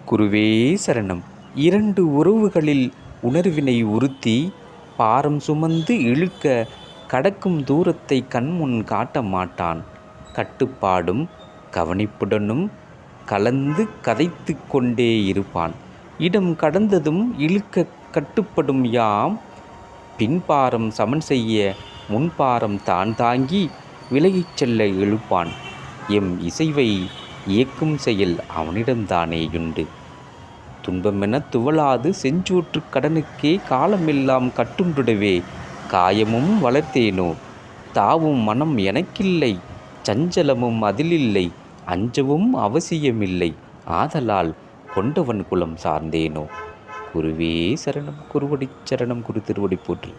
குருவே சரணம். இரண்டு உறவுகளில் உணர்வினை உறுத்தி பாரம் சுமந்து இழுக்க கடக்கும் தூரத்தை கண்முன் காட்ட மாட்டான். கட்டுப்பாடும் கவனிப்புடனும் கலந்து கதைத்து கொண்டே இருப்பான். இடம் கடந்ததும் இழுக்க கட்டுப்படும் யாம். பின்பாரம் சமன் செய்ய முன்பாரம் தான் தாங்கி விலகிச் செல்ல இழுப்பான். எம் இசைவை இயக்கும் செயல் அவனிடம்தானேயுண்டு. துன்பமென துவளாது செஞ்சோற்று கடனுக்கே காலமெல்லாம் கட்டுண்டுடவே காயமும் வளர்த்தேனோ. தாவும் மனம் எனக்கில்லை, சஞ்சலமும் அதிலில்லை, அஞ்சவும் அவசியமில்லை, ஆதலால் கொண்டவன் குலம் சார்ந்தேனோ. குருவே சரணம். குருவடி சரணம். குரு திருவடி போற்றி.